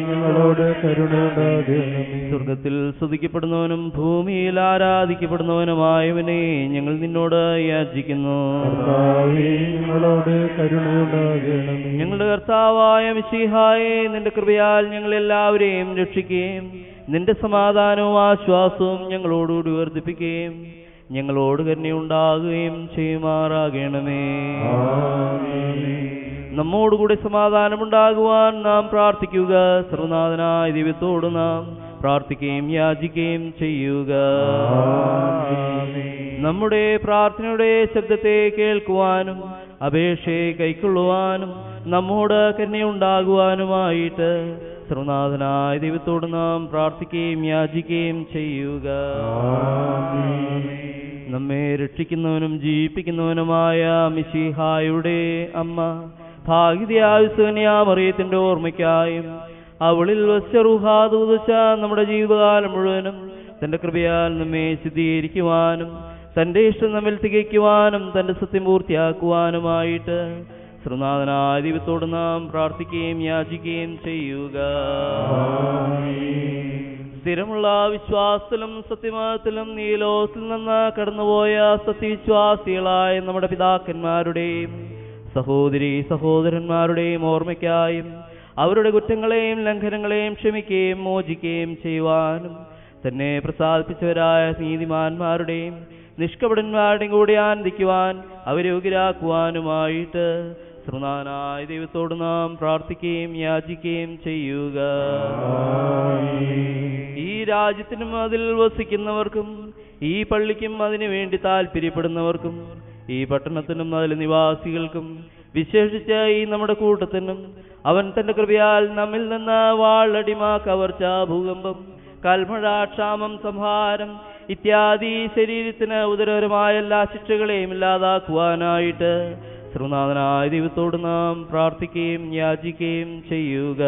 ഞങ്ങളോട് കരുണയുണ്ടാകണമേ. സ്വർഗത്തിൽ സ്തുതിക്കപ്പെടുന്നവനും ഭൂമിയിൽ ആരാധിക്കപ്പെടുന്നവനുമായവനെ ഞങ്ങൾ നിന്നോട് യാചിക്കുന്നു. ഞങ്ങളോട് കരുണയുണ്ടാകണമേ. ഞങ്ങളുടെ കർത്താവായ മിശിഹായേ, നിന്റെ കൃപയാൽ ഞങ്ങൾ എല്ലാവരെയും രക്ഷിക്കുകയും നിന്റെ സമാധാനവും ആശ്വാസവും ഞങ്ങളോടുകൂടി വർദ്ധിപ്പിക്കുകയും ഞങ്ങളോട് കരുണയുണ്ടാകുകയും ചെയ്യുമാറാകണമേ. നമ്മോടുകൂടി സമാധാനമുണ്ടാകുവാൻ നാം പ്രാർത്ഥിക്കുക. സർവ്വനാഥനായ ദൈവത്തോട് നാം പ്രാർത്ഥിക്കുകയും യാചിക്കുകയും ചെയ്യുക. നമ്മുടെ പ്രാർത്ഥനയുടെ ശബ്ദത്തെ കേൾക്കുവാനും അപേക്ഷയെ കൈക്കൊള്ളുവാനും നമ്മോട് കരുണയുണ്ടാകുവാനുമായിട്ട് സർവ്വനാഥനായ ദൈവത്തോട് നാം പ്രാർത്ഥിക്കുകയും യാചിക്കുകയും ചെയ്യുക. നമ്മെ രക്ഷിക്കുന്നവനും ജീവിപ്പിക്കുന്നവനുമായ മിശിഹായുടെ അമ്മ ഭാഗ്യതയായ കന്യാമറിയത്തിന്റെ ഓർമ്മയ്ക്കായും അവളിൽ വസ്യറുഹാദൂതച്ച നമ്മുടെ ജീവിതകാലം മുഴുവനും തന്റെ കൃപയാൽ നമ്മെ ശുദ്ധീകരിക്കുവാനും തന്റെ ഇഷ്ടം നമ്മിൽ തികയ്ക്കുവാനും തന്റെ സത്യം പൂർത്തിയാക്കുവാനുമായിട്ട് സർവ്വനാഥനായ ദൈവത്തോട് നാം പ്രാർത്ഥിക്കുകയും യാചിക്കുകയും ചെയ്യുക. സ്ഥിരമുള്ള വിശ്വാസത്തിലും സത്യമാത്തിലും ഈ ലോകത്തിൽ നിന്ന് കടന്നുപോയ സത്യവിശ്വാസികളായ നമ്മുടെ പിതാക്കന്മാരുടെയും സഹോദരീ സഹോദരന്മാരുടെയും ഓർമ്മയ്ക്കായും അവരുടെ കുറ്റങ്ങളെയും ലംഘനങ്ങളെയും ക്ഷമിക്കുകയും മോചിക്കുകയും ചെയ്യുവാനും തന്നെ പ്രസാദിപ്പിച്ചവരായ നീതിമാന്മാരുടെയും നിഷ്കപടന്മാരുടെയും കൂടി ആനന്ദിക്കുവാൻ അവരെ യോഗ്യരാക്കുവാനുമായിട്ട് സർവ്വനാഥനായ ദൈവത്തോട് നാം പ്രാർത്ഥിക്കുകയും യാചിക്കുകയും ചെയ്യുക. ഈ രാജ്യത്തിനും അതിൽ വസിക്കുന്നവർക്കും ഈ പള്ളിക്കും അതിനു വേണ്ടി താല്പര്യപ്പെടുന്നവർക്കും ഈ പട്ടണത്തിനും അതിലെ നിവാസികൾക്കും വിശേഷിച്ച് ഈ നമ്മുടെ കൂട്ടത്തിനും അവൻ തന്റെ കൃപയാൽ നമ്മിൽ നിന്ന് വാളടിമ, കവർച്ച, ഭൂകമ്പം, കൽമഴ, ക്ഷാമം, സംഹാരം ഇത്യാദി ശരീരത്തിന് ഉദരപരമായ എല്ലാ ശിക്ഷകളെയും ഇല്ലാതാക്കുവാനായിട്ട് സർവ്വനാഥനായ ദൈവത്തോട് നാം പ്രാർത്ഥിക്കുകയും യാചിക്കുകയും ചെയ്യുക.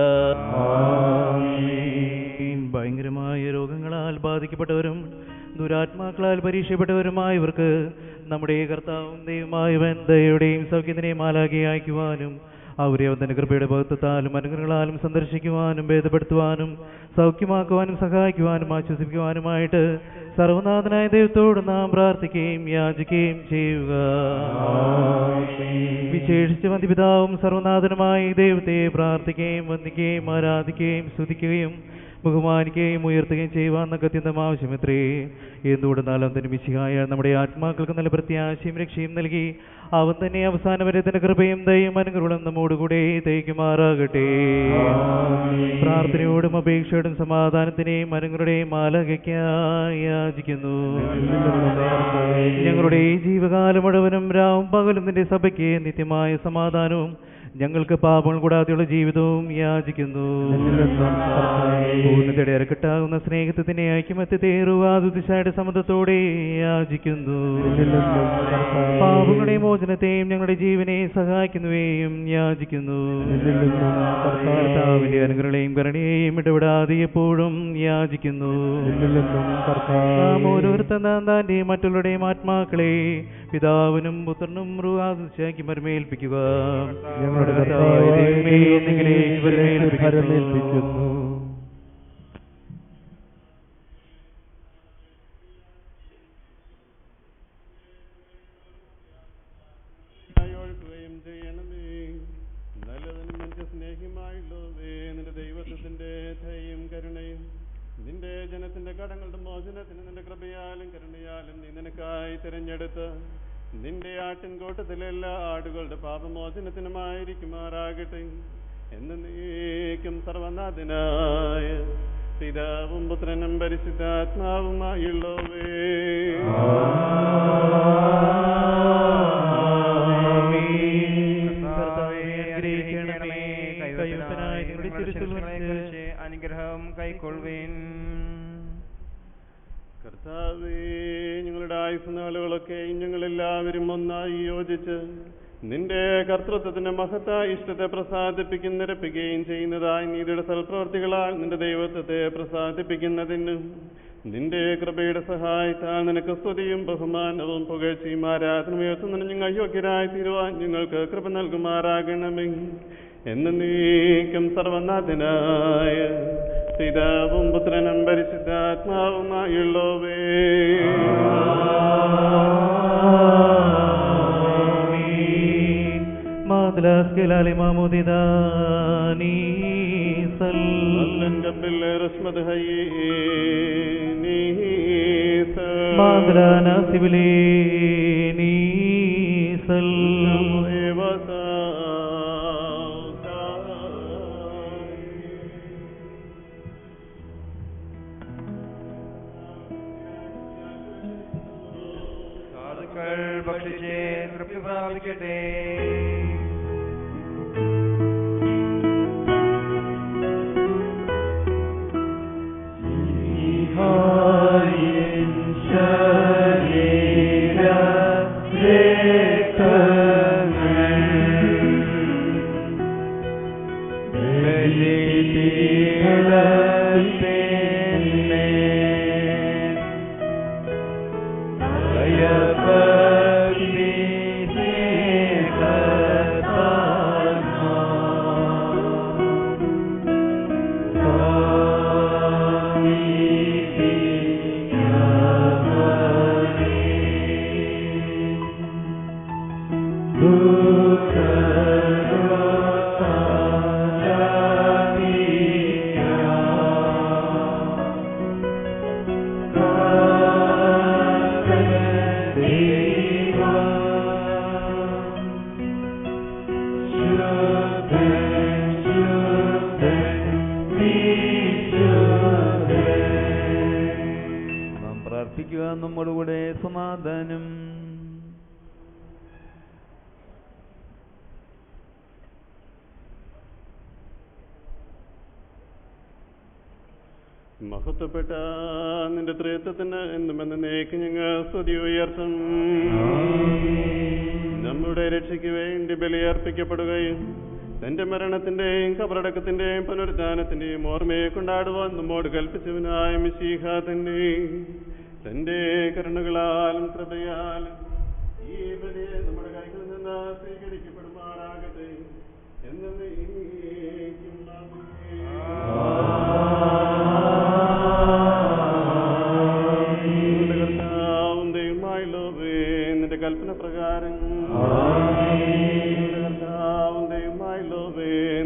ഭയങ്കരമായ രോഗങ്ങളാൽ ബാധിക്കപ്പെട്ടവരും ദുരാത്മാക്കളാൽ പരീക്ഷപ്പെട്ടവരുമായവർക്ക് നമ്മുടെ കർത്താവും ദൈവമായവൻ ദയയുടെയും സൗഖ്യത്തിനെയും മാലാഖയെ അയക്കുവാനും അവരെ അവന്റെ കൃപയുടെ ഭക്തത്താലും അനുഗ്രഹങ്ങളാലും സന്ദർശിക്കുവാനും ഭേദപ്പെടുത്തുവാനും സൗഖ്യമാക്കുവാനും സഹായിക്കുവാനും ആശ്വസിപ്പിക്കുവാനുമായിട്ട് സർവ്വനാഥനായ ദൈവത്തോട് നാം പ്രാർത്ഥിക്കുകയും യാചിക്കുകയും ചെയ്യുക. വിശേഷിച്ച് മധ്യപിതാവും സർവ്വനാഥനുമായി ദൈവത്തെ പ്രാർത്ഥിക്കുകയും വന്ദിക്കുകയും ആരാധിക്കുകയും സ്തുതിക്കുകയും ബഹുമാനിക്കുകയും ഉയർത്തുകയും ചെയ്യുവാന്നൊക്കെ അത്യന്തം ആവശ്യമത്രേ. എന്തുകൊണ്ടെന്നാലും തന്നെ മിശിഹായ നമ്മുടെ ആത്മാക്കൾക്ക് നല്ല പ്രത്യാശയും രക്ഷയും നൽകി അവൻ തന്നെ അവസാനം വരെ തന്റെ കൃപയും ദയയും അനുഗ്രഹങ്ങളും നമ്മോടുകൂടെ തേക്കുമാറാകട്ടെ. പ്രാർത്ഥനയോടും അപേക്ഷയോടും സമാധാനത്തിനെയും അനുഗ്രഹയുടെയും മാലാഖയ്ക്കായി യാചിക്കുന്നു. ഞങ്ങളുടെ ഈ ജീവകാലം മുഴുവനും രാവും പകലും നിന്റെ സഭയ്ക്ക് നിത്യമായ സമാധാനവും ഞങ്ങൾക്ക് പാപങ്ങൾ കൂടാതെയുള്ള ജീവിതവും യാചിക്കുന്നു. പൂർണ്ണതയുടെ ഇറക്കിട്ടാകുന്ന സ്നേഹത്തിന്റെ ഐക്യമത്യത്തെ റുവാദുദിശയുടെ സമ്മതത്തോടെ യാചിക്കുന്നു. പാപങ്ങളുടെ മോചനത്തെയും ഞങ്ങളുടെ ജീവനെ സഹായിക്കുന്നവയും യാചിക്കുന്നു. കർത്താവിന്റെ അനുഗ്രഹങ്ങളെയും കരുണയെയും ഇടപെടാതെ എപ്പോഴും യാചിക്കുന്നു. നാം ഓരോരുത്തർ തന്റെ മറ്റുള്ളവരുടെയും ആത്മാക്കളെ പിതാവിനും പുത്രനും റുവാദുദിശയ്ക്ക് മരമേൽപ്പിക്കുക. ഭരമേൽപ്പിക്കുന്നു. നല്ലതിനും മനുഷ്യസ്നേഹിയുമായുള്ളവേ, നിന്റെ ദൈവത്വത്തിന്റെ ദയയും കരുണയും നിന്റെ ജനത്തിന്റെ കടങ്ങളുടെ മോചനത്തിന് നിന്റെ കൃപയാലും കരുണയാലും നീ നിനക്കായി തിരഞ്ഞെടുത്ത് നിന്റെ ആട്ടിൻകൂട്ടത്തിലെ എല്ലാ ആടുകളുടെ പാപമോചനത്തിനുമായിരിക്കുമാറാകട്ടെ. എന്നേക്കും സർവനാഥനായ പിതാവും പുത്രനും പരിശുദ്ധാത്മാവുമായുള്ളവേ. അനുഗ്രഹം കൈക്കൊള്ളുവേൻ. കർത്താവേ, ഞങ്ങളുടെ ആയുസ് നാളുകളൊക്കെ ഞങ്ങളെല്ലാവരും ഒന്നായി യോജിച്ച് നിന്റെ കർത്തൃത്വത്തിന്റെ മഹത്തായ ഇഷ്ടത്തെ പ്രസാദിപ്പിക്കുന്ന നിരപ്പിക്കുകയും ചെയ്യുന്നതായി നീതിയുടെ സൽപ്രവർത്തികളാൽ നിന്റെ ദൈവത്വത്തെ പ്രസാദിപ്പിക്കുന്നതിനും നിന്റെ കൃപയുടെ സഹായത്താൽ നിനക്ക് സ്തുതിയും ബഹുമാനവും പുകഴ്ചയും ആരാധനയും ഉയർത്തുന്നതിന് ഞങ്ങൾ യോഗ്യരായി തീരുവാൻ ഞങ്ങൾക്ക് കൃപ നൽകുമാറാകണമേ. എന്നേക്കും സർവനാഥനായ പിതാവും പുത്രനും പരിശുദ്ധാത്മാവുമായുള്ളവേ. സാധുക്കൾ ഭക്ഷിച്ച് തൃപ്തി പ്രാപിക്കട്ടെ. നമ്മോടുകൂടെ സമാധാനം. മഹത്വപ്പെട്ട നിന്റെ ത്രിത്വത്തിന് എന്നും എന്നേക്കും ഞങ്ങൾ സ്തുതി ഉയർത്തും. നമ്മുടെ രക്ഷയ്ക്ക് വേണ്ടി ബലിയർപ്പിക്കപ്പെടുകയും തന്റെ മരണത്തിന്റെയും കബറടക്കത്തിന്റെയും പുനരുദ്ധാനത്തിന്റെയും ഓർമ്മയെ കൊണ്ടാടുവാൻ നമ്മോട് കൽപ്പിച്ചവനായ മിശീഹ തന്നെ തന്റെ കരുണകളാലും കൃപയാലും ഈ ബലിയെ നമ്മുടെ കൈകളിൽ നിന്ന് സ്വീകരിക്കപ്പെടുമാറാകട്ടെ. എന്നേക്കും നിന്റെ കൽപ്പന പ്രകാരം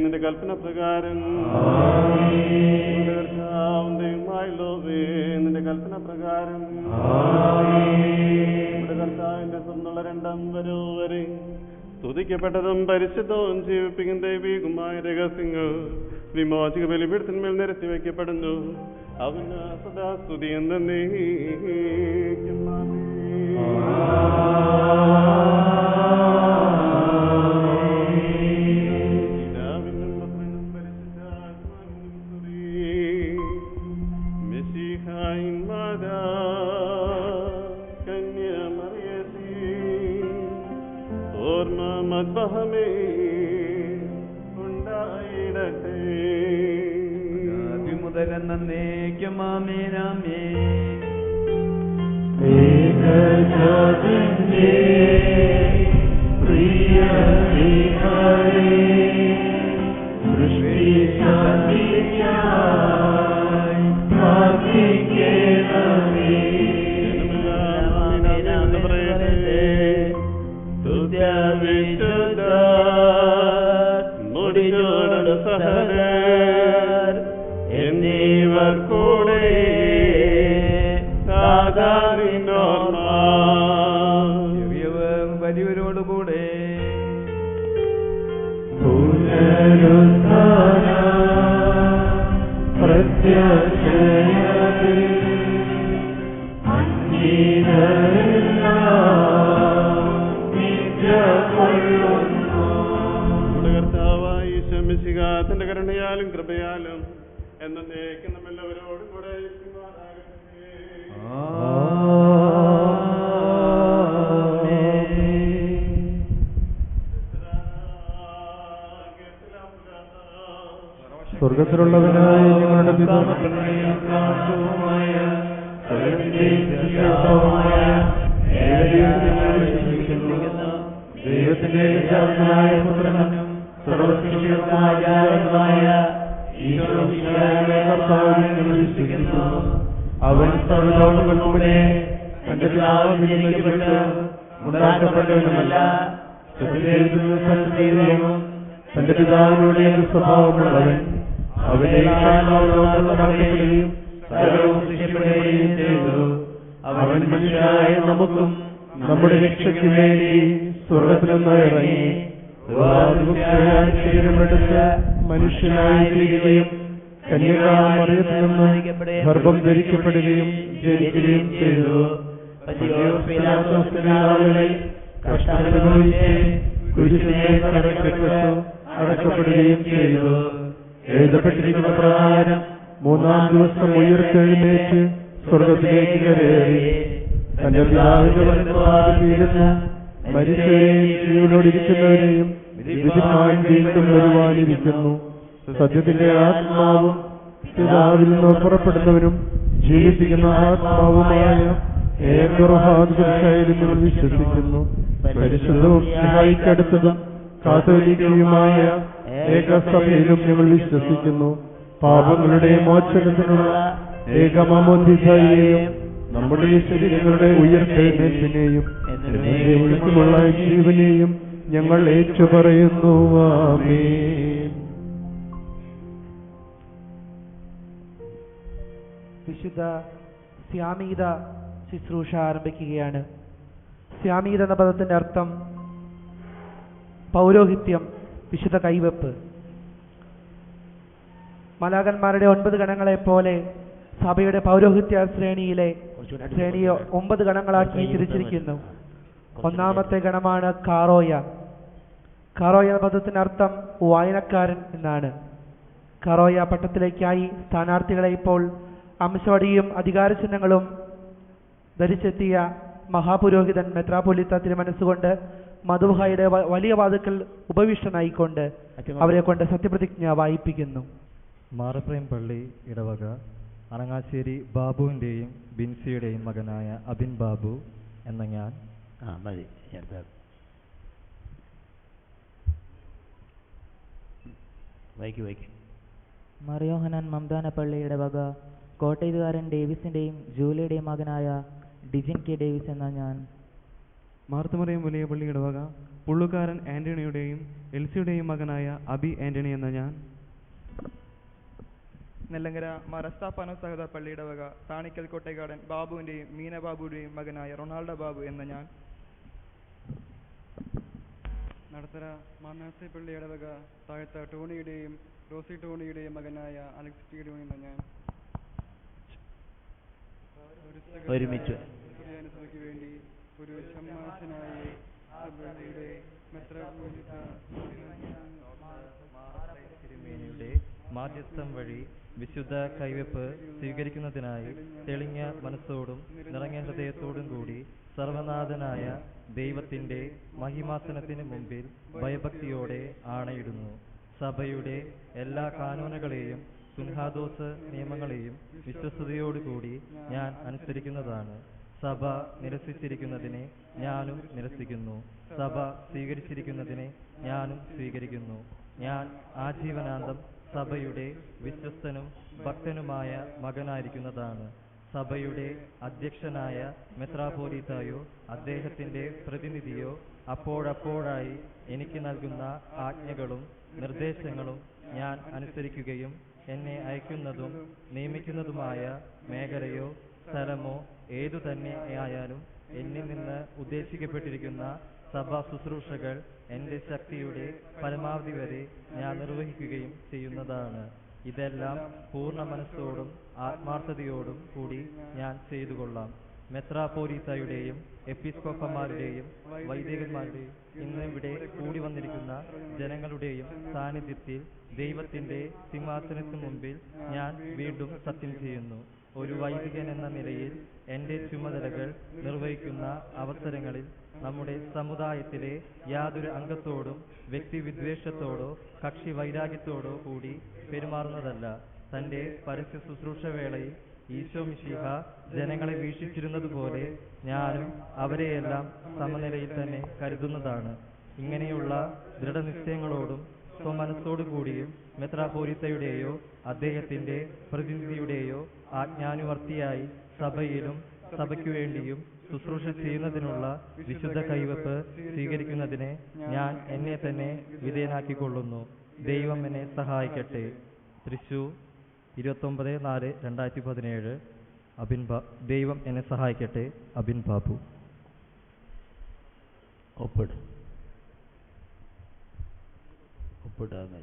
നിന്റെ കൽപ്പന പ്രകാരം നിന്റെ കൽപ്പന പ്രകാരം നമ്മുടെ കർത്താവിന്റെ സ്വന്നുള്ള രണ്ടാം വരെ സ്തുതിക്കപ്പെട്ടതും പരിശുദ്ധവും ജീവിപ്പിക്കുന്ന ദൈവികമായ രഹസ്യങ്ങൾ വിമോചക ബലിപീഠത്തിന്മേൽ നിരത്തി വയ്ക്കപ്പെടുന്നു. അവന് സദാ സ്തുതി എന്നേക്കും. തന്റെ കരുണയാലും കൃപയാലും എന്നേക്കും നമ്മെല്ലാവരോടും കൂടെ സ്വർഗത്തിലുള്ളവനായ ഞങ്ങളുടെ പിതാവായ ദൈവത്തിന്റെ പുത്രനും സർവ്വസൃഷ്ടികൾക്കും ആചാര്യനുമായ ഈശോമിശിഹായുടെ കർത്താവിൽ ഞങ്ങൾ വിശ്വസിക്കുന്നു. അവൻ സർവ്വലോകങ്ങൾക്കു മുന്നേ തന്റെ പിതാവ് നിയമിക്കപ്പെട്ട് ഉണ്ടാക്കപ്പെട്ടവനുമല്ല, സത്യദൈവവും തന്റെ പിതാവിനോട് സ്വഭാവമുള്ളവൻ. അവനേക്കാൾ ഉണ്ടാക്കപ്പെടുകയും സകലവും സൃഷ്ടിക്കപ്പെടുകയും ചെയ്തു. അവൻ മനുഷ്യരായ നമുക്കും നമ്മുടെ രക്ഷയ്ക്ക് വേണ്ടി സ്വർഗ്ഗത്തിൽ നിന്ന് ഇറങ്ങി ശരീരമെടുത്ത് മനുഷ്യനായി തീരുകയും കന്യകാമറിയത്തിൽ നിന്ന് ഗർഭം ധരിക്കപ്പെടുകയും ജനിക്കുകയും ചെയ്തു. നാളുകളിൽ കഷ്ടമനുഭവിച്ച് കുരിശിനെ തറയ്ക്കപ്പെട്ടു അടക്കപ്പെടുകയും ചെയ്തു. എഴുതപ്പെട്ടിരിക്കുന്ന പ്രകാരം മൂന്നാം ദിവസം ഉയർത്തെഴുന്നേറ്റ് സ്വർഗത്തിലേക്ക് കയറി തന്റെ പിതാവിന്റെ വലത്തുഭാഗത്തിരുന്ന് മരിച്ചവരെയും ജീവനോടിരിക്കുന്നവരെയും വിധിപ്പാൻ വീണ്ടും വരുവാനിരിക്കുന്നു. സത്യത്തിന്റെ ആത്മാവും പിതാവിൽ നിന്ന് പുറപ്പെടുന്നവരും ജീവിപ്പിക്കുന്ന ആത്മാവുമായ ഏകർഹാദ്ശൈലിൽ വിശ്വസിക്കുന്നു. പരിശുദ്ധവും സഹായിക്കടുത്തതും കാതോലിക്കയുമായ ഏകസഭയിലും ഞങ്ങൾ വിശ്വസിക്കുന്നു. പാപങ്ങളുടെ മോചനത്തിനുള്ള ഏകമാമോദിസയെയും നമ്മുടെ ശരീരങ്ങളുടെ ഉയർത്തെഴുന്നേൽപ്പിനെയും എന്നേക്കുമുള്ള ജീവനെയും ഞങ്ങൾ ഏറ്റുപറയുന്നു. ആമേൻ. വിശുദ്ധ സ്യാമീത ശുശ്രൂഷ ആരംഭിക്കുകയാണ്. സ്യാമീത എന്ന പദത്തിന്റെ അർത്ഥം പൗരോഹിത്യം, വിശുദ്ധ കൈവെപ്പ്. മാലാഖന്മാരുടെ 9 ഗണങ്ങളെ പോലെ സഭയുടെ പൗരോഹിത്യ ശ്രേണിയെ 9 ഗണങ്ങളാക്കി തിരിച്ചിരിക്കുന്നു. ഒന്നാമത്തെ ഗണമാണ് കാറോയ. കാറോയ എന്ന പദത്തിന്റെ അർത്ഥം വായനക്കാരൻ എന്നാണ്. കാറോയ പട്ടത്തിലേക്കായി സ്ഥാനാർത്ഥികളെ ഇപ്പോൾ അംശവടിയും അധികാരചിഹ്നങ്ങളും ധരിച്ചെത്തിയ മഹാപുരോഹിതൻ മെത്രാപ്പൊലീത്ത തിരുമനസ്സുകൊണ്ട് മധുബഹായുടെ വലിയ വാതുക്കൽ ഉപവിഷ്ടനായിക്കൊണ്ട് അവരെ കൊണ്ട് സത്യപ്രതിജ്ഞ വായിപ്പിക്കുന്നു. മാറപ്രേം പള്ളി ഇടവക അണങ്ങാശ്ശേരി ബാബുവിൻ്റെയും ബിൻസിയുടെയും മകനായ അബിൻ ബാബു എന്ന ഞാൻ മറിയോഹനാൻ മംദാന പള്ളി ഇടവക കോട്ടയത്തുകാരൻ ഡേവിസിൻ്റെയും ജൂലിയുടെയും മകനായ ഡിജിൻ കെ ഡേവിസ് എന്ന ഞാൻ മാർത്തമറിയം വലിയ പള്ളി ഇടവക പുള്ളുകാരൻ ആന്റണിയുടെയും എൽസിയുടെയും മകനായ അബി ആന്റണി എന്ന ഞാൻ നെല്ലങ്കര മരസ്താപ്പാനോ സഹോദര പള്ളി ഇടവക താണിക്കൽ കോട്ടയക്കാടൻ ബാബുവിൻ്റെയും മീന ബാബുവിൻ്റെയും മകനായ റൊണാൾഡോ ബാബു എന്ന ഞാൻ നടത്തറ മാനാസി പള്ളി ഇടവക താഴത്ത ടോണിയുടെയും റോസി ടോണിയുടെയും മകനായ അലക്സ് ടി ടോണി എന്ന ഞാൻ ഒരുമിച്ച് വേണ്ടി ഒരു ഷമ്മാസനായി തിരുമേനിയുടെ മാധ്യസ്ഥം വഴി വിശുദ്ധ കൈവെപ്പ് സ്വീകരിക്കുന്നതിനായി തെളിഞ്ഞ മനസ്സോടും നിറഞ്ഞ ഹൃദയത്തോടും കൂടി സർവനാഥനായ ദൈവത്തിന്റെ മഹിമാസനത്തിന് മുമ്പിൽ ഭയഭക്തിയോടെ ആണയിടുന്നു. സഭയുടെ എല്ലാ കാനൂനുകളെയും സുൻഹാദോസ് നിയമങ്ങളെയും വിശ്വസ്തയോടുകൂടി ഞാൻ അനുസരിക്കുന്നതാണ്. സഭ നിരസിച്ചിരിക്കുന്നതിനെ ഞാനും നിരസിക്കുന്നു. സഭ സ്വീകരിച്ചിരിക്കുന്നതിനെ ഞാനും സ്വീകരിക്കുന്നു. ഞാൻ ആജീവനാന്തം സഭയുടെ വിശ്വസ്തനും ഭക്തനുമായ മകനായിരിക്കുന്നതാണ്. സഭയുടെ അധ്യക്ഷനായ മെത്രാപോലീത്തായോ അദ്ദേഹത്തിന്റെ പ്രതിനിധിയോ അപ്പോഴപ്പോഴായി എനിക്ക് നൽകുന്ന ആജ്ഞകളും നിർദ്ദേശങ്ങളും ഞാൻ അനുസരിക്കുകയും എന്നെ അയക്കുന്നതും നിയമിക്കുന്നതുമായ മേഖലയോ സ്ഥലമോ ഏതു തന്നെയായാലും എന്നിൽ നിന്ന് ഉദ്ദേശിക്കപ്പെട്ടിരിക്കുന്ന സഭാ ശുശ്രൂഷകൾ എൻ്റെ ശക്തിയുടെ പരമാവധി വരെ ഞാൻ നിർവഹിക്കുകയും ചെയ്യുന്നതാണ്. ഇതെല്ലാം പൂർണ്ണ മനസ്സോടും ആത്മാർത്ഥതയോടും കൂടി ഞാൻ ചെയ്തുകൊള്ളാം. മെത്രാപോലീത്തായുടെയും എപ്പിസ്കോപ്പന്മാരുടെയും വൈദികന്മാരുടെയും ഇന്ന് ഇവിടെ കൂടി വന്നിരിക്കുന്ന ജനങ്ങളുടെയും സാന്നിധ്യത്തിൽ ദൈവത്തിന്റെ സിംഹാസനത്തിന് മുമ്പിൽ ഞാൻ വീണ്ടും സത്യം ചെയ്യുന്നു. ഒരു വൈദികൻ എന്ന നിലയിൽ എൻ്റെ ചുമതലകൾ നിർവഹിക്കുന്ന അവസരങ്ങളിൽ നമ്മുടെ സമുദായത്തിലെ യാതൊരു അംഗത്തോടും വ്യക്തിവിദ്വേഷത്തോടോ കക്ഷി വൈരാഗ്യത്തോടോ കൂടി പെരുമാറുന്നതല്ല. തൻ്റെ പരസ്യ ശുശ്രൂഷ വേളയിൽ ഈശോ മിശിഹ ജനങ്ങളെ വീക്ഷിച്ചിരുന്നതുപോലെ ഞാനും അവരെയെല്ലാം സമനിലയിൽ തന്നെ കരുതുന്നതാണ്. ഇങ്ങനെയുള്ള ദൃഢനിശ്ചയങ്ങളോടും സ്വമനസ്സോടുകൂടിയും മെത്രാപോലിത്തയുടെയോ അദ്ദേഹത്തിന്റെ പ്രതിനിധിയുടെയോ ആജ്ഞാനുവർത്തിയായി സഭയിലും സഭയ്ക്കു വേണ്ടിയും ശുശ്രൂഷ ചെയ്യുന്നതിനുള്ള വിശുദ്ധ കൈവപ്പ് സ്വീകരിക്കുന്നതിന് ഞാൻ എന്നെ തന്നെ വിധേയനാക്കിക്കൊള്ളുന്നു. ദൈവം എന്നെ സഹായിക്കട്ടെ. തൃശൂർ 29/4/2017. ദൈവം എന്നെ സഹായിക്കട്ടെ. അബിൻ ബാബു. ഒപ്പിടാതെ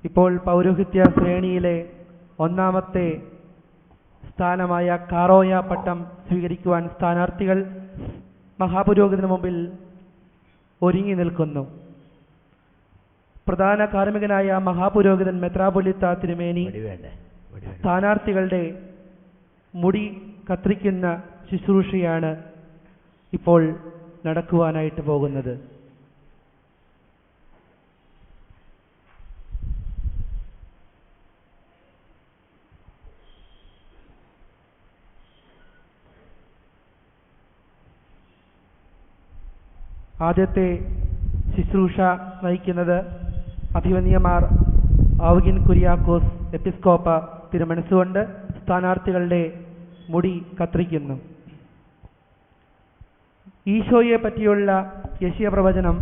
ഇപ്പോൾ പൗരോഹിത്യ ശ്രേണിയിലെ ഒന്നാമത്തെ സ്ഥാനമായ കാറോയ പട്ടം സ്വീകരിക്കുവാൻ സ്ഥാനാർത്ഥികൾ മഹാപുരോഹിതന് മുമ്പിൽ ഒരുങ്ങി നിൽക്കുന്നു. പ്രധാന കാർമ്മികനായ മഹാപുരോഹിതൻ മെത്രാപൊലീത്ത തിരുമേനി സ്ഥാനാർത്ഥികളുടെ മുടി കത്തിരിക്കുന്ന ശുശ്രൂഷയാണ് ഇപ്പോൾ നടക്കുവാനായിട്ട് പോകുന്നത്. ആദ്യത്തെ ശുശ്രൂഷ നയിക്കുന്നത് അഭിവന്യമാർ ഔഗിൻ കുര്യാക്കോസ് എപ്പിസ്കോപ്പ തിരുമനസ്സുകൊണ്ട് സ്ഥാനാർത്ഥികളുടെ മുടി കത്തിരിക്കുന്നു. ഈശോയെ പറ്റിയുള്ള യെശയ്യാ പ്രവചനം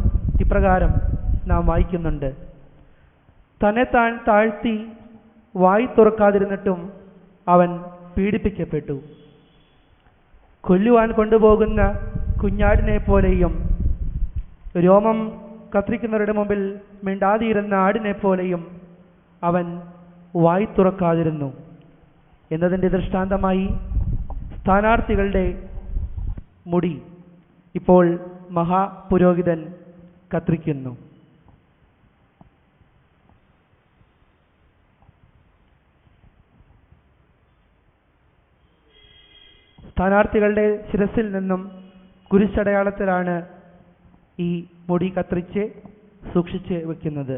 ഇപ്രകാരം നാം വായിക്കുന്നുണ്ട്. തന്നെത്താൻ താഴ്ത്തി വായി തുറക്കാതിരുന്നിട്ടും അവൻ പീഡിപ്പിക്കപ്പെട്ടു. കൊല്ലുവാൻ കൊണ്ടുപോകുന്ന കുഞ്ഞാടിനെ പോലെയും രോമം കത്തിരിക്കുന്നവരുടെ മുമ്പിൽ മിണ്ടാതിരുന്ന ആടിനെ പോലെയും അവൻ വായി തുറക്കാതിരുന്നു എന്നതിൻ്റെ ദൃഷ്ടാന്തമായി സ്ഥാനാർത്ഥികളുടെ മുടി ഇപ്പോൾ മഹാപുരോഹിതൻ കത്തിരിക്കുന്നു. സ്ഥാനാർത്ഥികളുടെ ശിരസിൽ നിന്നും കുരിശടയാളത്തിലാണ് ഈ മുടി കത്തിരിച്ച് സൂക്ഷിച്ച് വെക്കുന്നത്.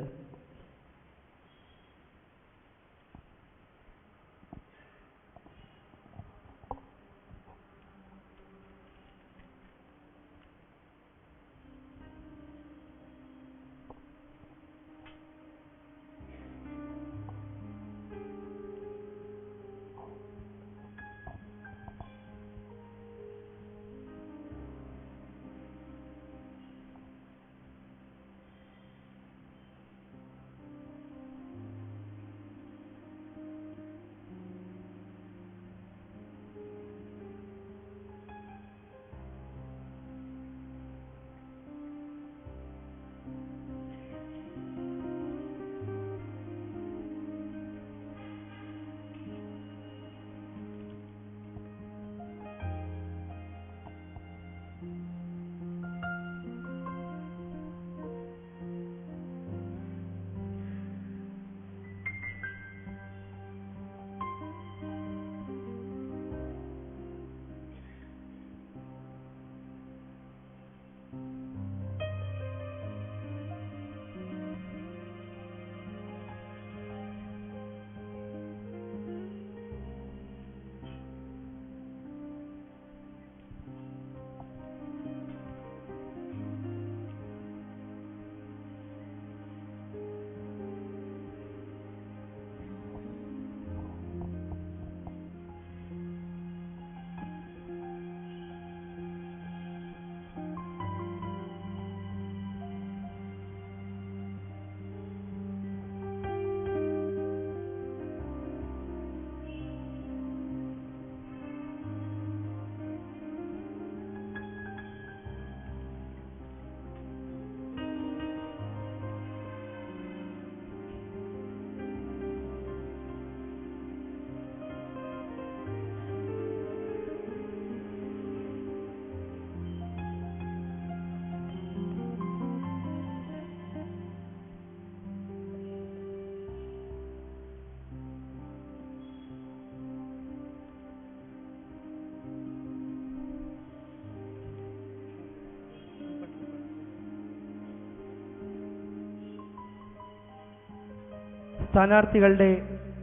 സ്ഥാനാർത്ഥികളുടെ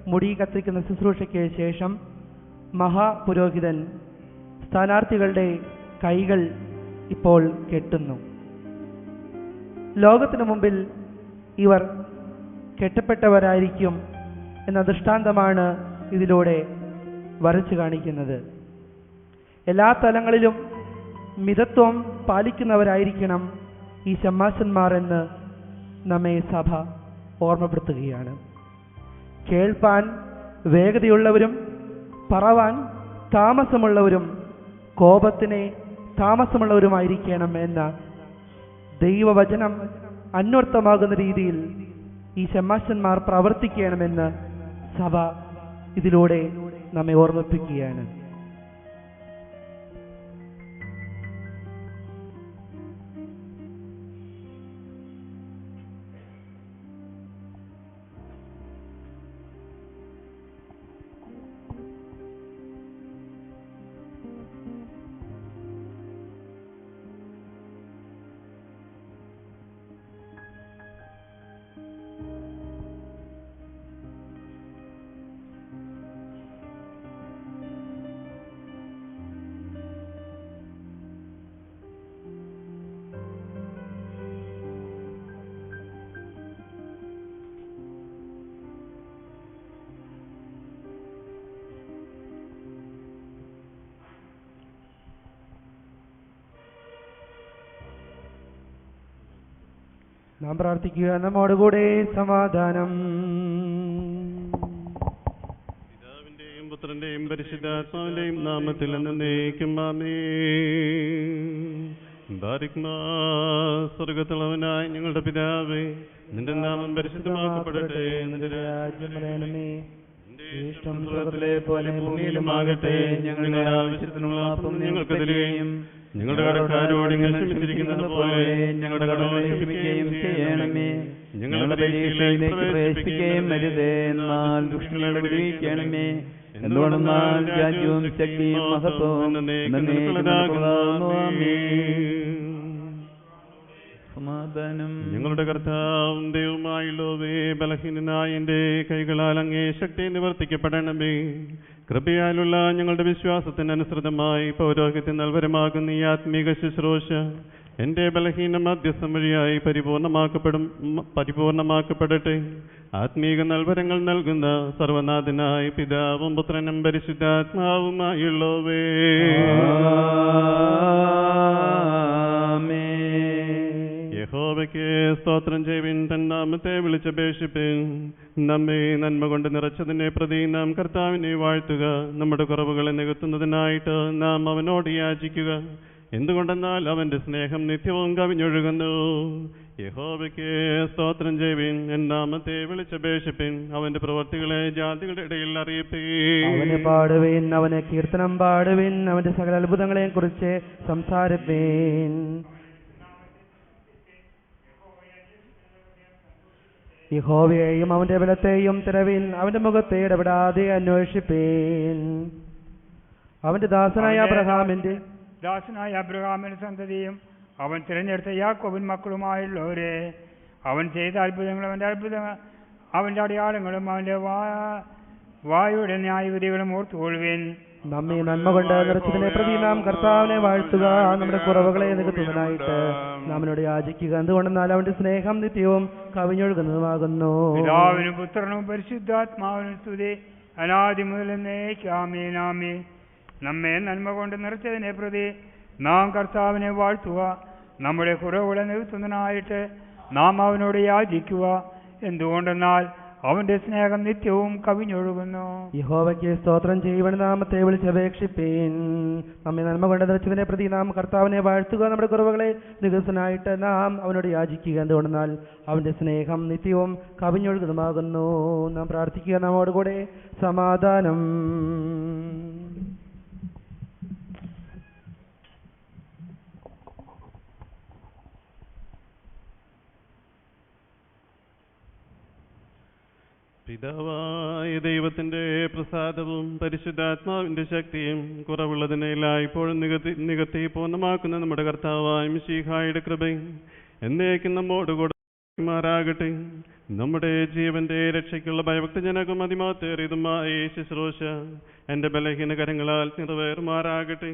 മുടി കത്തിക്കുന്ന ശുശ്രൂഷയ്ക്ക് ശേഷം മഹാപുരോഹിതൻ സ്ഥാനാർത്ഥികളുടെ കൈകൾ ഇപ്പോൾ കെട്ടുന്നു. ലോകത്തിനു മുമ്പിൽ ഇവർ കെട്ടപ്പെട്ടവരായിരിക്കും എന്ന ദൃഷ്ടാന്തമാണ് ഇതിലൂടെ വരച്ചു കാണിക്കുന്നത്. എല്ലാ തലങ്ങളിലും മിതത്വം പാലിക്കുന്നവരായിരിക്കണം ഈ ശമ്മാശന്മാർ എന്ന് നമ്മെ സഭ ഓർമ്മപ്പെടുത്തുകയാണ്. കേൾപ്പാൻ വേഗതയുള്ളവരും പറവാൻ താമസമുള്ളവരും കോപത്തിന് താമസമുള്ളവരുമായിരിക്കണം എന്ന ദൈവവചനം അന്വർത്ഥമാകുന്ന രീതിയിൽ ഈ ശമ്മാശന്മാർ പ്രവർത്തിക്കണമെന്ന് സഭ ഇതിലൂടെ നമ്മെ ഓർമ്മിപ്പിക്കുകയാണ്. നാം പ്രാർത്ഥിക്കുക. നമ്മോടുകൂടെ സമാധാനം. പിതാവിന്റെയും പുത്രന്റെയും പരിശുദ്ധാത്മാവിന്റെയും നാമത്തിൽ എന്നേക്കും ആമേൻ. ബാരിക്മാ സ്വർഗ്ഗത്തിലുള്ളവനായ ഞങ്ങളുടെ പിതാവേ, നിന്റെ നാമം പരിശുദ്ധമാക്കപ്പെടട്ടെ. നിന്റെ രാജ്യം വരണമേ. ഇഷ്ടം സ്വർഗ്ഗത്തിലെ പോലെ ഭൂമിയിലുമാകട്ടെ. ഞങ്ങളുടെ ആവശ്യത്തിനുള്ള അപ്പം ഞങ്ങൾക്ക് തരികയും ഞങ്ങളുടെ കടക്കാരോട് ഞങ്ങൾ ക്ഷമിച്ചിരിക്കുന്നത് പോലെ ഞങ്ങളുടെ കടങ്ങളെ ക്ഷമിക്കുകയും ചെയ്യണമേ. ഞങ്ങളുടെ പരീക്ഷയിലേക്ക് പ്രവേശിപ്പിക്കുകയും അരുതേ, എന്നാൽ ദുഷ്ടങ്ങളെ വിടുവിക്കണമേ. എന്തുകൊണ്ടെന്നാൽ രാജ്യവും ശക്തിയും മഹത്വവും സമാധാനം. ഞങ്ങളുടെ കർത്താവും ദൈവമായുള്ളവേ, ബലഹീനനായ എൻ്റെ കൈകളാൽ അങ്ങേ ശക്തി നിവർത്തിക്കപ്പെടണമേ. കൃപയാലുള്ള ഞങ്ങളുടെ വിശ്വാസത്തിനനുസൃതമായി പൗരോഹിത്യം നൽവരമാകുന്ന ഈ ആത്മീക ശുശ്രൂഷ എൻ്റെ ബലഹീന മധ്യസ്ഥം വഴിയായി പരിപൂർണമാക്കപ്പെടട്ടെ. ആത്മീക നൽവരങ്ങൾ നൽകുന്ന സർവനാഥനായ പിതാവും പുത്രനും പരിശുദ്ധാത്മാവുമായുള്ളവേ, യഹോവയ്ക്ക് സ്തോത്രം ചെയ്യുവിൻ. തൻ നാമത്തെ വിളിച്ചപേക്ഷിപ്പിൻ. നമ്മെ നന്മ കൊണ്ട് നിറച്ചതിനെ പ്രതി നാം കർത്താവിനെ വാഴ്ത്തുക. നമ്മുടെ കുറവുകളെ നികത്തുന്നതിനായിട്ട് നാം അവനോട് യാചിക്കുക. എന്തുകൊണ്ടെന്നാൽ അവന്റെ സ്നേഹം നിത്യവും കവിഞ്ഞൊഴുകുന്നു. യഹോവയ്ക്ക് സ്തോത്രം ചെയ്യുവിൻ. എൻ നാമത്തെ വിളിച്ചപേക്ഷിപ്പിൻ. അവന്റെ പ്രവർത്തികളെ ജാതികളുടെ ഇടയിൽ അറിയിപ്പീൻ. അവനെ പാടുവിൻ, അവനെ കീർത്തനം പാടുവിൻ. അവന്റെ സകല അത്ഭുതങ്ങളെയും കുറിച്ച് സംസാരിപ്പീൻ. യഹോവയെയും അവന്റെ ബലത്തെയും തിരവിൻ. അവന്റെ മുഖത്തെ ഇടപെടാതെ അന്വേഷിപ്പീൻ. അവന്റെ ദാസനായ അബ്രഹാമിന്റെ സന്തതിയും അവൻ തിരഞ്ഞെടുത്ത യാക്കോബിൻ മക്കളുമായുള്ളവരെ അവൻ ചെയ്ത അത്ഭുതങ്ങളും അവന്റെ അടയാളങ്ങളും അവന്റെ വായുടെ ന്യായവിധികളും ഓർത്തുകൊള്ളുവിൻ. നമ്മെ നന്മ കൊണ്ട് നിറച്ചതിനെ പ്രതി നാം കർത്താവിനെ വാഴ്ത്തുക. നമ്മുടെ കുറവുകളെ നികത്തുന്നതിനായിട്ട് നാമിനോട് യാചിക്കുക. എന്തുകൊണ്ടെന്നാൽ അവന്റെ സ്നേഹം നിത്യവും കവിഞ്ഞൊഴുകുന്നതുമാകുന്നു. പിതാവിനും പുത്രനും പരിശുദ്ധാത്മാവിനും സ്തുതി, അനാദി മുതൽ എന്നേക്കും ആമേൻ. ആമേൻ. നമ്മെ നന്മ കൊണ്ട് നിറച്ചതിനെ പ്രതി നാം കർത്താവിനെ വാഴ്ത്തുക. നമ്മുടെ കുറവുകളെ നികത്തുന്നതിനായിട്ട് നാം അവനോട് യാചിക്കുക. എന്തുകൊണ്ടെന്നാൽ അവന്റെ സ്നേഹം നിത്യവും കവിഞ്ഞൊഴുകുന്നു. യഹോവയ്ക്ക് സ്തോത്രം ചെയ്യുവാൻ നാമത്തെ വിളിച്ചപേക്ഷിപ്പീൻ. നമ്മെ നന്മ കൊണ്ട് നിറച്ചതിനെ പ്രതി നാം കർത്താവിനെ വാഴ്ത്തുക. നമ്മുടെ കുറവുകളെ നികത്തുന്നതിനായിട്ട് നാം അവനോട് യാചിക്കുക. എന്തുകൊണ്ടെന്നാൽ അവന്റെ സ്നേഹം നിത്യവും കവിഞ്ഞൊഴുകുന്നതുമാകുന്നു. നാം പ്രാർത്ഥിക്കുക. നമ്മോടുകൂടെ സമാധാനം. പിതാവായ ദൈവത്തിന്റെ പ്രസാദവും പരിശുദ്ധാത്മാവിന്റെ ശക്തിയും കുറവുള്ളതിനെല്ലാം ഇപ്പോഴും നികത്തി പൂർണ്ണമാക്കുന്ന നമ്മുടെ കർത്താവായ മിശിഹായുടെ കൃപയും എന്നേക്കും നമ്മോടുകൂടെ മാറാകട്ടെ. നമ്മുടെ ജീവന്റെ രക്ഷയ്ക്കുള്ള ഭയഭക്തജനകം അതിമാത്തേറിയതുമായ ഈ ശുശ്രൂഷ എൻ്റെ ബലഹീന കരങ്ങളാൽ നിറവേറുമാറാകട്ടെ.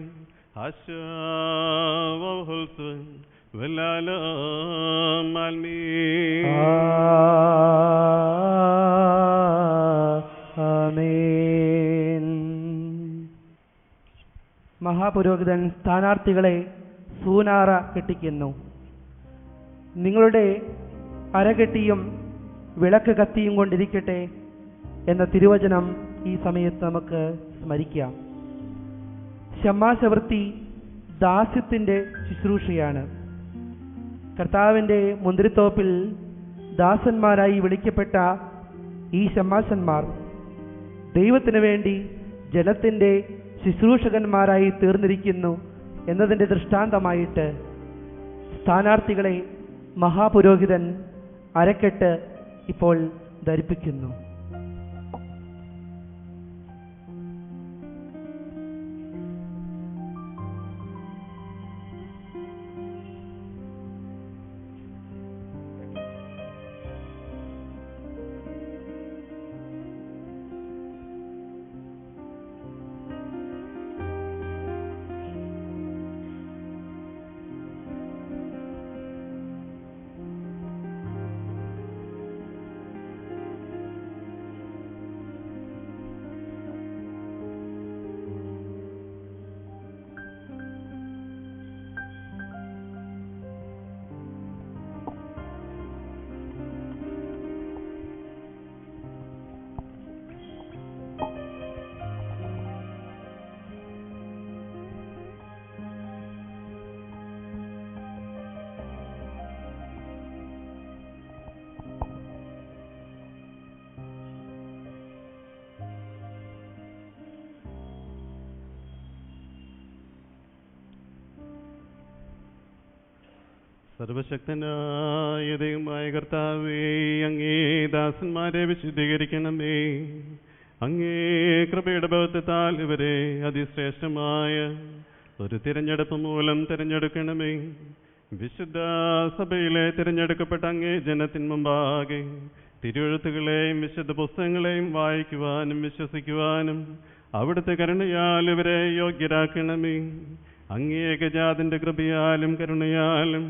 മഹാപുരോഹിതൻ സ്ഥാനാർത്ഥികളെ സൂനാറ കെട്ടിക്കുന്നു. നിങ്ങളുടെ അരകെട്ടിയും വിളക്ക് കത്തിയും കൊണ്ടിരിക്കട്ടെ എന്ന തിരുവചനം ഈ സമയത്ത് നമുക്ക് സ്മരിക്കാം. ശമ്മാശവൃത്തി ദാസ്യത്തിൻ്റെ ശുശ്രൂഷയാണ്. കർത്താവിൻ്റെ മുന്തിരിത്തോപ്പിൽ ദാസന്മാരായി വിളിക്കപ്പെട്ട ഈ ശമ്മാശന്മാർ ദൈവത്തിന് വേണ്ടി ജനത്തിൻ്റെ ശുശ്രൂഷകന്മാരായി തീർന്നിരിക്കുന്നു എന്നതിൻ്റെ ദൃഷ്ടാന്തമായിട്ട് സ്ഥാനാർത്ഥികളെ മഹാപുരോഹിതൻ അരക്കെട്ട് ഇപ്പോൾ ധരിപ്പിക്കുന്നു. സർവശക്തനായ ദൈവമായ കർത്താവേ, അങ്ങേ ദാസന്മാരെ വിശുദ്ധീകരിക്കണമേ. അങ്ങേ കൃപയുടെ ബഹുത്വത്താൽ ഇവരെ അതിശ്രേഷ്ഠമായ ഒരു തിരഞ്ഞെടുപ്പ് മൂലം തിരഞ്ഞെടുക്കണമേ. വിശുദ്ധ സഭയിലെ തിരഞ്ഞെടുക്കപ്പെട്ട അങ്ങേ ജനത്തിൻ മുമ്പാകെ തിരുവെഴുത്തുകളെയും വിശുദ്ധ പുസ്തകങ്ങളെയും വായിക്കുവാനും വിശ്വസിക്കുവാനും അവിടുത്തെ കരുണയാൽ ഇവരെ യോഗ്യരാക്കണമേ. അങ്ങേ ഏകജാതന്റെ കൃപയാലും കരുണയാലും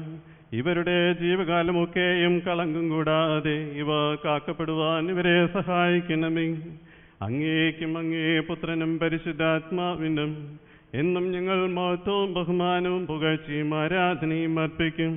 ഇവരുടെ ജീവകാലമൊക്കെയും കളങ്കം കൂടാതെ ഇവ കാക്കപ്പെടുവാൻ ഇവരെ സഹായിക്കണമേ. അങ്ങേക്കും അങ്ങേ പുത്രനും പരിശുദ്ധാത്മാവിനും എന്നും ഞങ്ങൾ മഹത്വവും ബഹുമാനവും പുകഴ്ചയും ആരാധനയും അർപ്പിക്കും.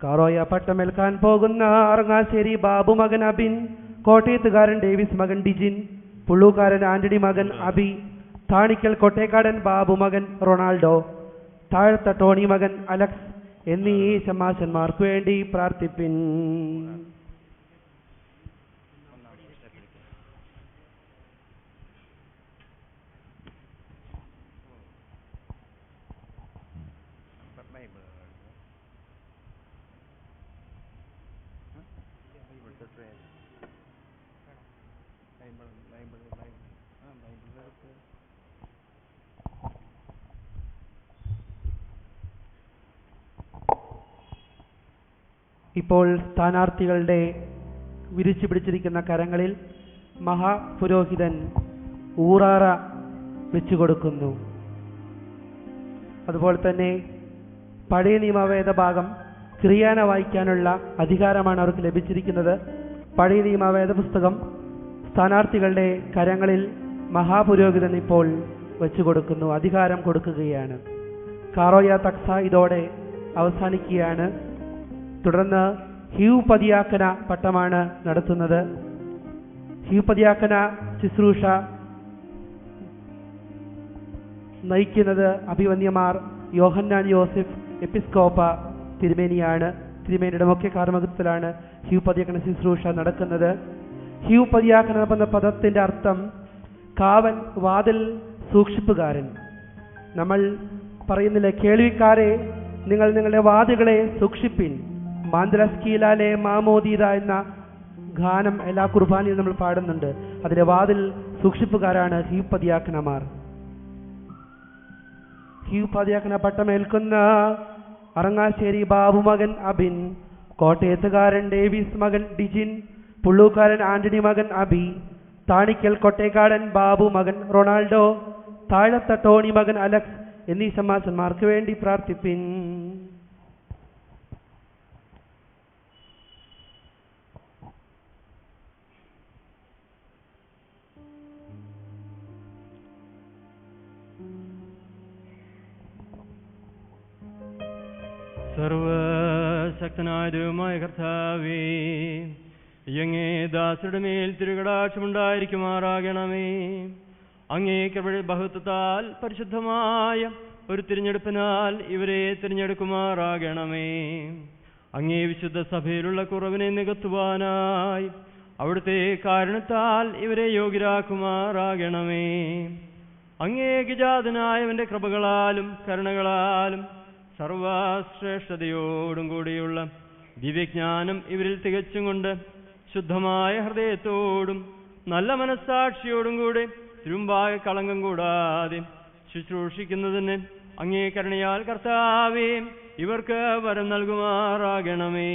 കാറോയ പട്ടമേൽക്കാൻ പോകുന്ന അറങ്ങാശ്ശേരി ബാബു മകൻ അബിൻ, കോട്ടയത്തുകാരൻ ഡേവിസ് മകൻ ഡിജിൻ, പുള്ളൂക്കാരൻ ആന്റണി മകൻ അബി, താണിക്കൽ കൊട്ടേക്കാടൻ ബാബു മകൻ റൊണാൾഡോ, താഴത്ത ടോണി മകൻ അലക്സ് എന്നീ ശമാശന്മാർക്ക് വേണ്ടി പ്രാർത്ഥിപ്പിൻ. ഇപ്പോൾ സ്ഥാനാർത്ഥികളുടെ വിരിച്ചു പിടിച്ചിരിക്കുന്ന കരങ്ങളിൽ മഹാപുരോഹിതൻ ഊറാറ വെച്ചു കൊടുക്കുന്നു. അതുപോലെ തന്നെ പഴയ നിയമവേദ ഭാഗം ക്രിയാന വായിക്കാനുള്ള അധികാരമാണ് അവർക്ക് ലഭിച്ചിരിക്കുന്നത്. പഴയ നിയമവേദ പുസ്തകം സ്ഥാനാർത്ഥികളുടെ കരങ്ങളിൽ മഹാപുരോഹിതൻ ഇപ്പോൾ വെച്ചു കൊടുക്കുന്നു, അധികാരം കൊടുക്കുകയാണ്. കാറോയ തക്സ ഇതോടെ അവസാനിക്കുകയാണ്. തുടർന്ന് ഹ്യൂ പതിയാക്കന പട്ടമാണ് നടത്തുന്നത്. ഹ്യൂ പതിയാക്കന ശുശ്രൂഷ നയിക്കുന്നത് അഭിവന്യമാർ യോഹന്നാൻ യോസഫ് എപ്പിസ്കോപ്പ തിരുമേനിയാണ്. തിരുമേനിയുടെ മുഖ്യ കാർമ്മികത്വത്തിലാണ് ഹ്യൂ പതിയാക്കന ശുശ്രൂഷ നടക്കുന്നത്. ഹ്യൂ പതിയാക്കന എന്ന പദത്തിന്റെ അർത്ഥം കാവൽ, വാതിൽ, സൂക്ഷിപ്പുകാരൻ. നമ്മൾ പറയുന്നില്ലേ, കേൾവിക്കാരെ നിങ്ങൾ നിങ്ങളുടെ വാതിലുകളെ സൂക്ഷിപ്പിൻ. മാന്ദ്രസ്കീലാലെ മാമോദീത എന്ന ഗാനം എല്ലാ കുർബാനയിലും നമ്മൾ പാടുന്നുണ്ട്. അതിലെ വാതിൽ സൂക്ഷിപ്പുകാരാണ് ഹ്യൂ പതിയാക്കനമാർ. ഹ്യൂ പതിയാക്കന പട്ടമേൽക്കുന്ന അറങ്ങാശ്ശേരി ബാബു മകൻ അബിൻ, കോട്ടയത്തുകാരൻ ഡേവിസ് മകൻ ഡിജിൻ, പുള്ളൂക്കാരൻ ആന്റണി മകൻ അബി, താണിക്കൽ കൊട്ടേക്കാടൻ ബാബു മകൻ റൊണാൾഡോ, താഴത്ത ടോണി മകൻ അലക്സ് എന്നീ ശമാശന്മാർക്ക് വേണ്ടി പ്രാർത്ഥിപ്പിൻ. സർവശക്തനായ ദൈവമായ കർത്താവേ, അങ്ങേ ദാസരുടെ മേൽ തിരുകടാക്ഷമുണ്ടായിരിക്കുമാറാകണമേ. അങ്ങേ കൃപയുടെ ബഹുത്വത്താൽ പരിശുദ്ധമായ ഒരു തിരഞ്ഞെടുപ്പിനാൽ ഇവരെ തിരഞ്ഞെടുക്കുമാറാകണമേ. അങ്ങേ വിശുദ്ധ സഭയിലുള്ള കുറവിനെ നികത്തുവാനായി അവിടുത്തെ കാരണത്താൽ ഇവരെ യോഗ്യരാക്കുമാറാകണമേ. അങ്ങേ ഗജാതനായവന്റെ കൃപകളാലും കരുണകളാലും സർവശ്രേഷ്ഠതയോടും കൂടിയുള്ള ദിവ്യജ്ഞാനം ഇവരിൽ തികച്ചും കൊണ്ട് ശുദ്ധമായ ഹൃദയത്തോടും നല്ല മനസ്സാക്ഷിയോടും കൂടെ തിരുമ്പായ കളങ്കം കൂടാതെ ശുശ്രൂഷിക്കുന്നതിന് അങ്ങേ കരുണയാൽ കർത്താവേ ഇവർക്ക് വരം നൽകുമാറാകണമേ.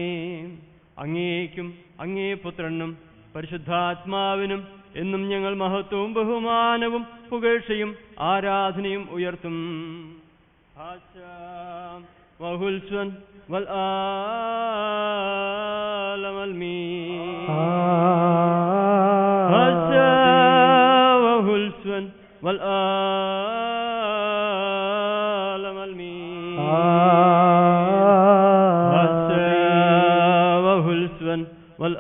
അങ്ങേക്കും അങ്ങേ പുത്രനും പരിശുദ്ധാത്മാവിനും എന്നും ഞങ്ങൾ മഹത്വവും ബഹുമാനവും പുകഴ്ചയും ആരാധനയും ഉയർത്തും. വഹുൽസ്വൻ വൽ ആലമൽമീൻ. വഹുൽസ്വൻ വൽ ആലമൽമീൻ. വഹുൽസ്വൻ വൽ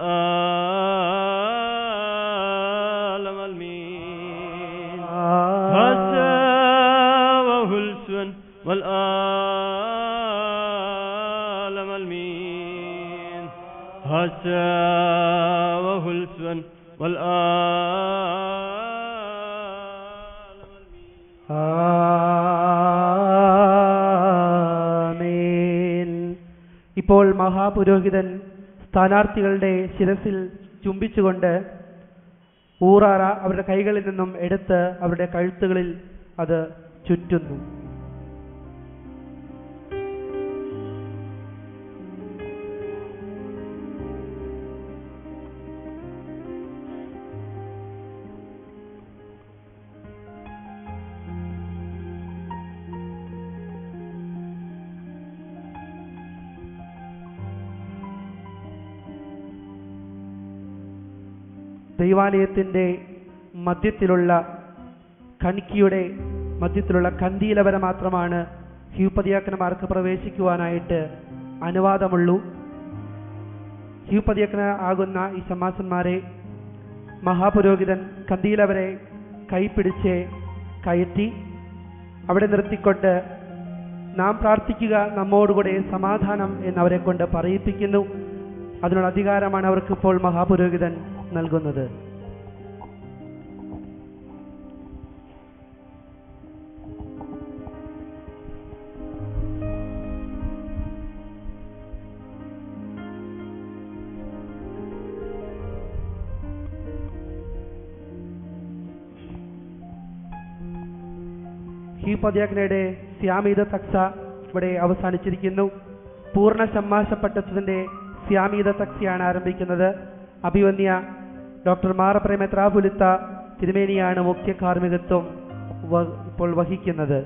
ആലമൽമീൻ. വഹുൽസ്വൻ വൽ ആലമൽമീൻ. വഹുൽസ്വൻ വൽ ആമേൻ. ഇപ്പോൾ മഹാപുരോഹിതൻ സ്ഥാനാർത്ഥികളുടെ ശിരസിൽ ചുംബിച്ചുകൊണ്ട് ഊറാറ അവരുടെ കൈകളിൽ നിന്നും എടുത്ത് അവരുടെ കഴുത്തുകളിൽ അത് ചുറ്റുന്നു. ദൈവാലയത്തിൻ്റെ മധ്യത്തിലുള്ള കണിക്കയുടെ മധ്യത്തിലുള്ള കന്തീല വരെ മാത്രമാണ് ഹ്യൂ പതിയാക്കന്മാർക്ക് പ്രവേശിക്കുവാനായിട്ട് അനുവാദമുള്ളൂ. ഹ്യൂ പതിയാക്കന ആകുന്ന ഈ ശമാശന്മാരെ മഹാപുരോഹിതൻ കന്തീല വരെ കൈപിടിച്ച് കയറ്റി അവിടെ നിർത്തിക്കൊണ്ട് നാം പ്രാർത്ഥിക്കുക, നമ്മോടുകൂടെ സമാധാനം എന്നവരെ കൊണ്ട് പറയിപ്പിക്കുന്നു. അതിനുള്ള അധികാരമാണ് അവർക്കിപ്പോൾ മഹാപുരോഹിതൻ നൽകുന്നത്. ഹ്യൂ പതിയാക്കനയുടെ സ്യാമീത തക്സ ഇവിടെ അവസാനിച്ചിരിക്കുന്നു. പൂർണ്ണ ഷമ്മാശപ്പട്ടത്തിന്റെ സ്യാമീത തക്സയാണ് ആരംഭിക്കുന്നത്. അഭിവന്യ ഡോക്ടർ മാറപ്രേമ ത്രാപുലിത്ത തിരുമേനിയാണ് മുഖ്യ കാർമ്മികത്വം ഇപ്പോൾ വഹിക്കുന്നത്.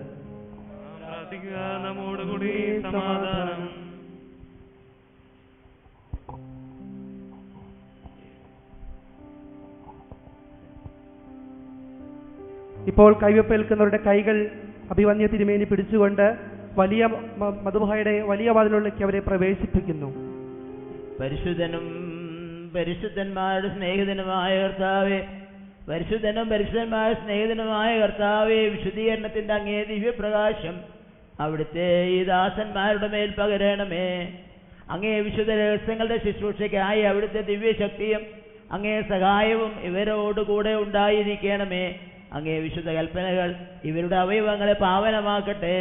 നമ്മോടുകൂടി സമാധാനം. ഇപ്പോൾ കൈവെപ്പേൽക്കുന്നവരുടെ കൈകൾ അഭിവന്യ തിരുമേനി പിടിച്ചുകൊണ്ട് വലിയ മധുബായുടെ വലിയ വാതിലിലേക്ക് അവരെ പ്രവേശിപ്പിക്കുന്നു. പരിശുദ്ധനും പരിശുദ്ധന്മാരുടെ സ്നേഹിതനുമായ കർത്താവേ, പരിശുദ്ധനും പരിശുദ്ധന്മാരുടെ സ്നേഹിതനുമായ കർത്താവേ, വിശുദ്ധീകരണത്തിന്റെ അങ്ങേ ദിവ്യപ്രകാശം അവിടുത്തെ ഈ ദാസന്മാരുടെ മേൽ പകരണമേ. അങ്ങേ വിശുദ്ധ രഹസ്യങ്ങളുടെ ശുശ്രൂഷയ്ക്കായി അവിടുത്തെ ദിവ്യശക്തിയും അങ്ങേ സഹായവും ഇവരോടുകൂടെ ഉണ്ടായിരിക്കണമേ. അങ്ങേ വിശുദ്ധ കൽപ്പനകൾ ഇവരുടെ അവയവങ്ങളെ പാവനമാക്കട്ടെ.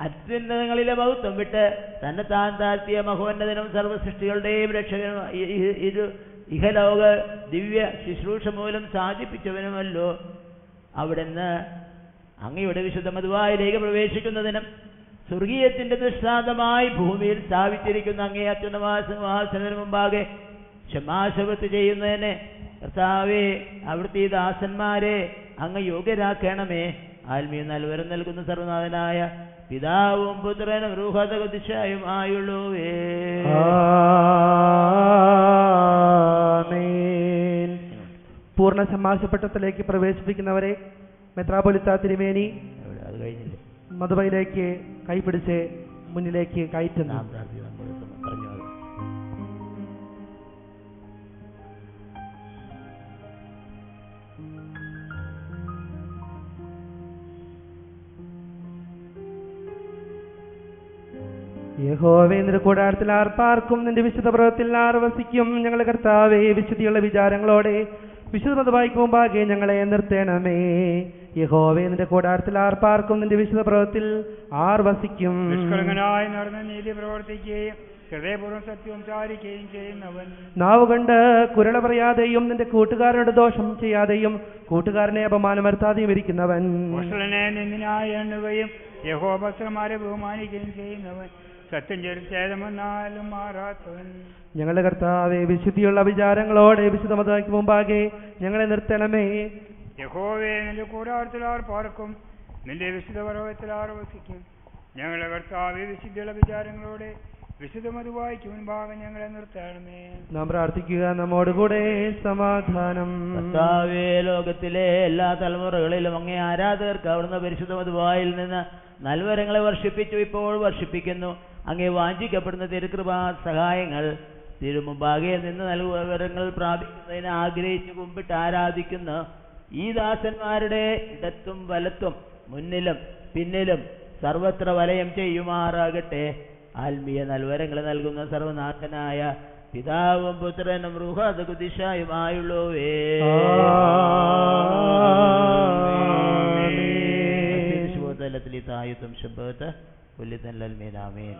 അത്യുന്നതങ്ങളിലെ മഹത്വം വിട്ട് തന്നെത്താൻ താഴ്ത്തിയ മഹോന്നതനും സർവ്വസൃഷ്ടികളുടെയും രക്ഷകനും ഇഹലോക ദിവ്യ ശുശ്രൂഷ മൂലം സാധിപ്പിച്ചവനുമല്ലോ. അവിടുന്ന് അങ്ങയുടെ വിശുദ്ധ മധുവായിലേക്ക് പ്രവേശിക്കുന്നതിനും സ്വർഗീയത്തിന്റെ ദൃഷ്ടാന്തമായി ഭൂമിയിൽ സ്ഥാപിച്ചിരിക്കുന്ന അങ്ങേ അത്യുന്നതമായ സിംഹാസനത്തിന് മുമ്പാകെ ക്ഷമാശപത്ത് ചെയ്യുന്നതിന് കർത്താവേ, അവിടുത്തെ ഈ ദാസന്മാരെ അങ്ങ് യോഗ്യരാക്കണമേ. ആത്മീയ നൽവരം നൽകുന്ന സർവനാഥനായ പിതാവും പുത്രനും റൂഹതകുദിശായും ആയുള്ളൂവേ. പൂർണ്ണ സമാശപ്പെട്ടത്തിലേക്ക് പ്രവേശിപ്പിക്കുന്നവരെ മെത്രാപ്പൊലിത്ത തിരുമേനി അത് കഴിഞ്ഞില്ലേ? മധുബയിലേക്ക് കൈപിടിച്ച് മുന്നിലേക്ക് കയറ്റുന്നു. പറഞ്ഞു യഹോവേ, നിന്റെ കൂടാരത്തിൽ ആർ പാർക്കും, നിന്റെ വിശുദ്ധ പ്രവൃത്തിയിൽ ആർ വസിക്കും. ഞങ്ങളുടെ കർത്താവേ, വിശുദ്ധിയുള്ള വിചാരങ്ങളോടെ വിശുദ്ധ മതവായിക്ക് മുമ്പാകെ ഞങ്ങളെ നിർത്തണമേ. യഹോവേ, നിന്റെ കൂടാരത്തിൽ ആർ പാർക്കും, നിന്റെ വിശുദ്ധ പ്രവൃത്തിയിൽ ആർ വസിക്കും. നിഷ്കളങ്കനായി നടന്ന നീതി പ്രവർത്തിക്കുകയും ഹൃദയപൂർവ്വം സത്യം ചാരിക്കുകയും ചെയ്യുന്നവൻ, നാവ് കൊണ്ട് കുരള പറയാതെയും നിന്റെ കൂട്ടുകാരനോട് ദോഷം ചെയ്യാതെയും കൂട്ടുകാരനെ അപമാനം വരുത്താതെയും ഇരിക്കുന്നവൻ, നിന്ദിനായി എണ്ണുകയും യഹോഭക്തന്മാരെ ബഹുമാനിക്കുകയും ചെയ്യുന്നവൻ, സത്യം ചേതമെന്നാലും മാറാത്തവൻ. ഞങ്ങളുടെ കർത്താവേ, വിശുദ്ധിയുള്ള വിചാരങ്ങളോടെ വിശുദ്ധ മതവായിക്ക് മുമ്പാകെ ഞങ്ങളെ നിർത്തണമേ. യഹോവേ, നിന്റെ കൂടാരത്തിൽ ആർ പാർക്കും, നിന്റെ വിശുദ്ധ പർവ്വതത്തിൽ ആർ വസിക്കും. ഞങ്ങളുടെ കർത്താവേ, വിശുദ്ധിയുള്ള വിചാരങ്ങളോടെ വിശുദ്ധ മതവായിക്ക് മുൻപാകെ ഞങ്ങളെ നിർത്തണമേ. നാം പ്രാർത്ഥിക്കുക. നമ്മോടുകൂടെ സമാധാനം. കർത്താവേ, ലോകത്തിലെ എല്ലാ തലമുറകളിലും അങ്ങേ ആരാധകർക്ക് അവിടുന്ന് പരിശുദ്ധ മധുവായിൽ നിന്ന് നൽവരങ്ങളെ വർഷിപ്പിച്ചു, ഇപ്പോൾ വർഷിപ്പിക്കുന്നു. അങ്ങേ വാഞ്ചിക്കപ്പെടുന്ന തിരുകൃപാ സഹായങ്ങൾ തിരുമുമ്പാകെ നിന്ന് നൽവരങ്ങൾ പ്രാപിക്കുന്നതിന് ആഗ്രഹിച്ചു കുമ്പിട്ട് ആരാധിക്കുന്ന ഈ ദാസന്മാരുടെ ഇടത്തും വലത്തും മുന്നിലും പിന്നിലും സർവത്ര വലയം ചെയ്യുമാറാകട്ടെ. ആത്മീയ നൽവരങ്ങൾ നൽകുന്ന സർവനാഥനായ പിതാവും പുത്രനും റൂഹതകുദിശായുമായുള്ളവേ. തായുത്തം ശബ്ദത്ത് പുല്ലിത്തൻ ലൽമീൻ ആമീൻ.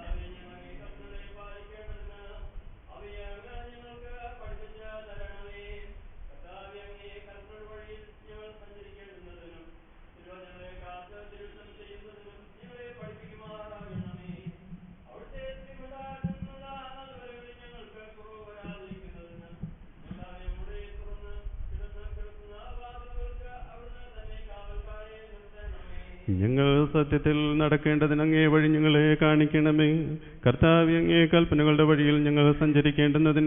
ഞങ്ങൾ സത്യത്തിൽ നടക്കേണ്ടതിന് അങ്ങേ വഴി ഞങ്ങളെ കാണിക്കണമേ. കർത്താവേ, അങ്ങേ കൽപ്പനകളുടെ വഴിയിൽ ഞങ്ങൾ സഞ്ചരിക്കേണ്ടുന്നതിന്